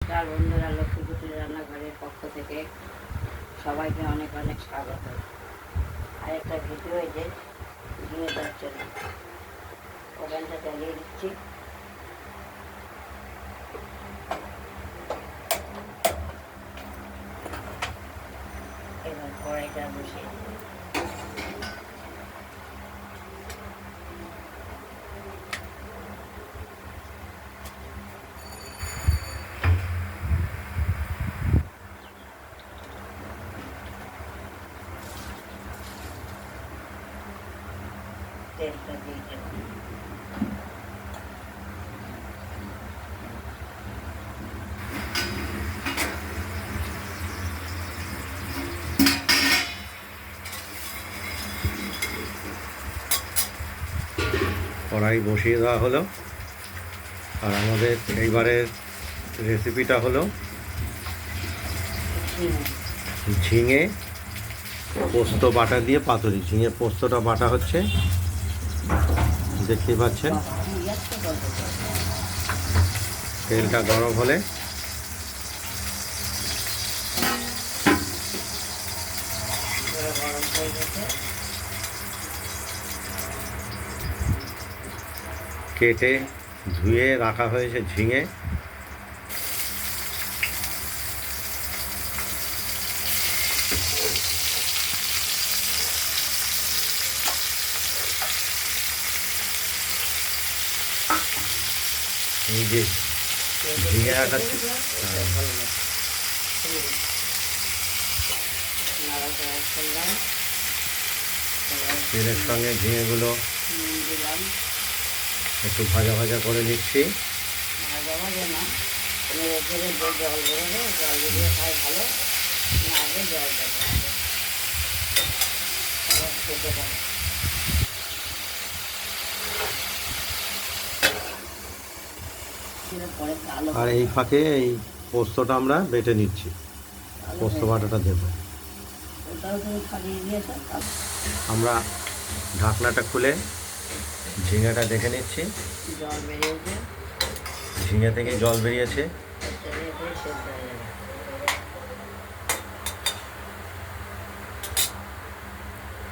তার বন্ধুরা লক্ষ্মীপুটি রান্নাঘরের পক্ষ থেকে সবাইকে অনেক অনেক স্বাগত। আর একটা ভিডিও এই যে দিয়ে যাচ্ছে না, ওভেনটা চালিয়ে দিচ্ছি। এবার কড়াইটা বসিয়ে দিই। তেলটা দিয়ে দেবো। কড়াই বসিয়ে দেওয়া হলো। আর আমাদের এইবারের রেসিপিটা হলো ঝিঙে পোস্ত বাটা দিয়ে পাতুরি। ঝিঙে পোস্তটা বাটা হচ্ছে, দেখতে পাচ্ছেন। তেলটা গরম হলে গরম হয়ে গেছে। কেটে ধুয়ে রাখা হয়েছে ঝিঙে। এই যে ঝিঙে রাখা তেলের সঙ্গে ঝিঙেগুলো দিলাম, একটু ভাজা ভাজা করে নিচ্ছি। ভাজা ভাজা না, রেখে জল বেরোবে, জল বেরিয়ে খাই ভালো, না আগে জল দেবো, খেতে পারে। আর এই ফাঁকে এই পোস্তটা আমরা বেটে নিচ্ছি, পোস্ত বাটাটা দেবো। আমরা ঢাকনাটা খুলে ঝিঙেটা দেখে নিচ্ছি। জল বেরিয়েছে, ঝিঙে থেকে জল বেরিয়েছে।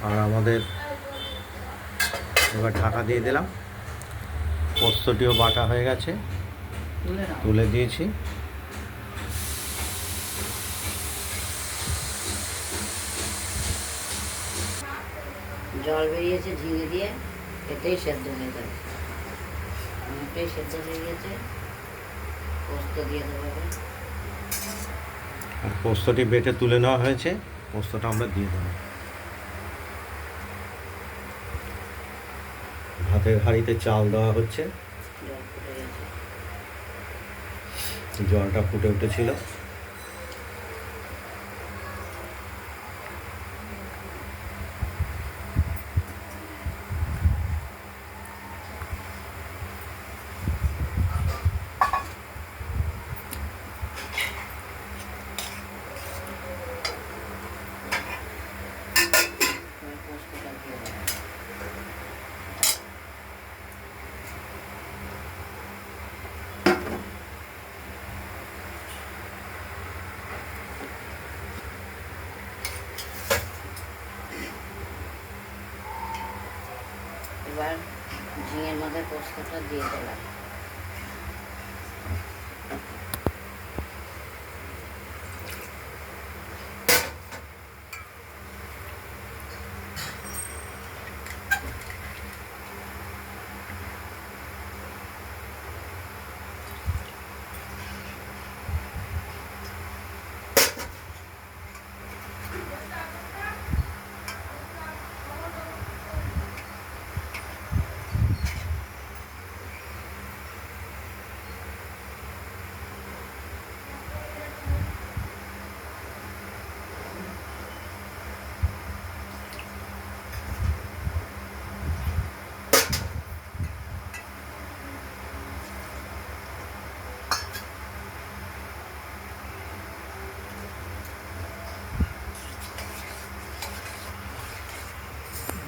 আর আমাদের এবার ঢাকা দিয়ে দিলাম। পোস্তটিও বাটা হয়ে গেছে, তুলে দিয়েছি। জল বেরিয়েছে ঝিঙে দিয়ে, এতেই সেদ্ধ হয়ে যাবে, অনেকটাই সেদ্ধ হয়ে গেছে। পোস্ত দিয়ে দেবো। আর পোস্তটি বেটে তুলে নেওয়া হয়েছে, পোস্তটা আমরা দিয়ে দেবো। ভাতের হাঁড়িতে চাল দেওয়া হচ্ছে, জল ফুটে গেছে। জলটা ফুটে উঠেছিল। পোস্তটা দিয়ে দেবো। এবার ঝিঙের মধ্যে পোস্তটা দিয়ে দিলাম।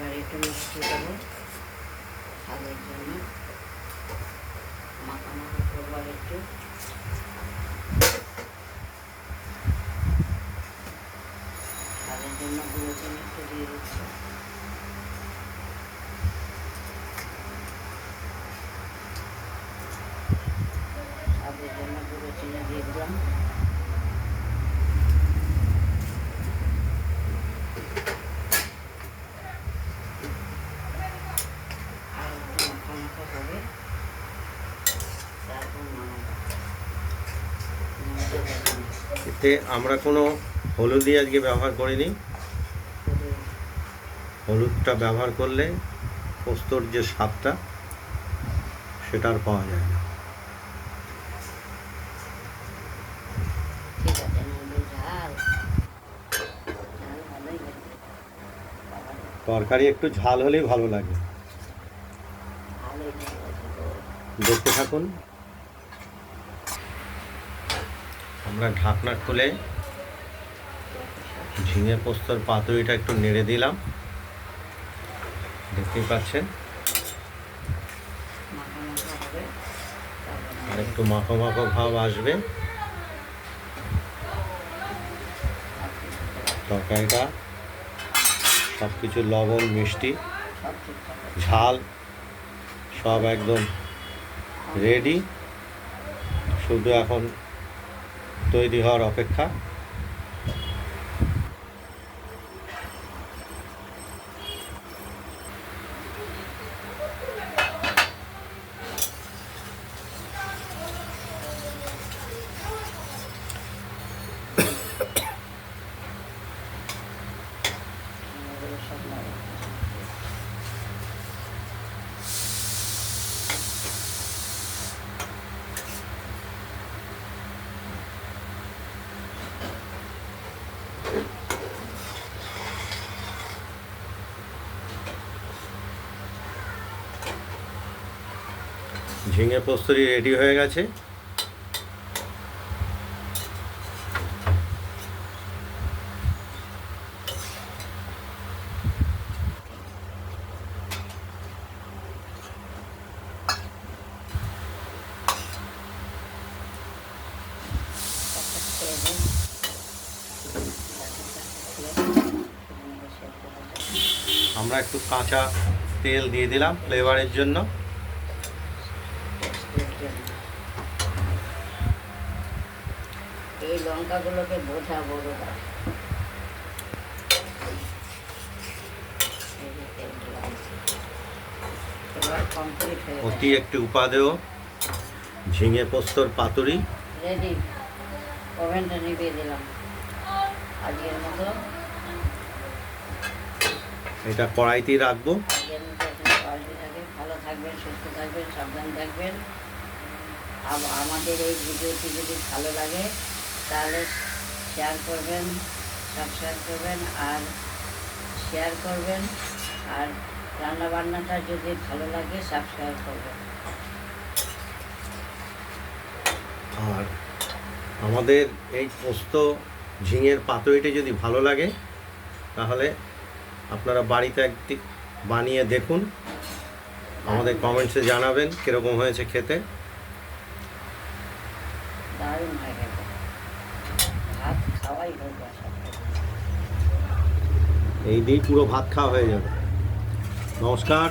এবার একটু মিষ্টি দেবো স্বাদের জন্য, মাখা মাখা করবো একটু। গুঁড়ো চিনি একটু দিয়ে দিচ্ছি। স্বাদের জন্য গুঁড়ো চিনি দিয়ে দিলাম। আর একটু মাখা মাখা হবে, তারপর নামাবো। এতে আমরা কোনো হলুদই আজকে ব্যবহার করিনি। হলুদটা ব্যবহার করলে পোস্তর যে স্বাদটা সেটা আর পাওয়া যায় না। ঠিক আছে, নুনগুলো ঝাল ঝাল ভালোই লাগবে। তরকারি একটু ঝাল হলেই ভালো লাগে। ভালোই লাগবে তো। দেখতে থাকুন। আমরা ঢাকনা খুলে ঝিঙে পোস্তর পাতুরিটা একটু নেড়ে দিলাম, দেখতেই পাচ্ছেন। মাখা মাখা হবে, তারপর আর একটু মাখো মাখো ভাব আসবে। তরকারিটা সব কিছু লবণ, মিষ্টি, সব ঠিকঠাক আছে। ঝাল সব একদম রেডি, শুধু এখন তৈরি হওয়ার অপেক্ষা। এগুলো সব লাগে। ঝিঙে পোস্তরি রেডি হয়ে গেছে। একটা খেয়ে দিন। আমরা একটু কাঁচা তেল দিয়ে দিলাম ফ্লেভারের জন্য। এই লঙ্কাগুলোকে বোঝা বড় হয়। এবার কমপ্লিট হয়ে অতি একটি উপাদেয় ঝিঙে পোস্তর পাতুরি রেডি। ওভেনটা নিভিয়ে দিলাম আজকের মতো। এটা কড়াইতেই রাখবো। আজকের মতো এখানে পাল্টে থাকে। ভালো থাকবেন, সুস্থ থাকবেন, সাবধান থাকবেন। আমাদের এই ভিডিওটি যদি ভালো লাগে তাহলে শেয়ার করবেন, সাবস্ক্রাইব করবেন আর শেয়ার করবেন। আর রান্নাবান্নাটা যদি ভালো লাগে সাবস্ক্রাইব করবেন। আর আমাদের এই পোস্ত ঝিঙের পাতুরিটি যদি ভালো লাগে তাহলে আপনারা বাড়িতে একটি বানিয়ে দেখুন, আমাদের কমেন্টসে জানাবেন কীরকম হয়েছে খেতে। দারুণ হয়ে গেছে। ভাত খাওয়াই হোক আশা করি। এই দিয়েই পুরো ভাত খাওয়া হয়ে যাবে। নমস্কার।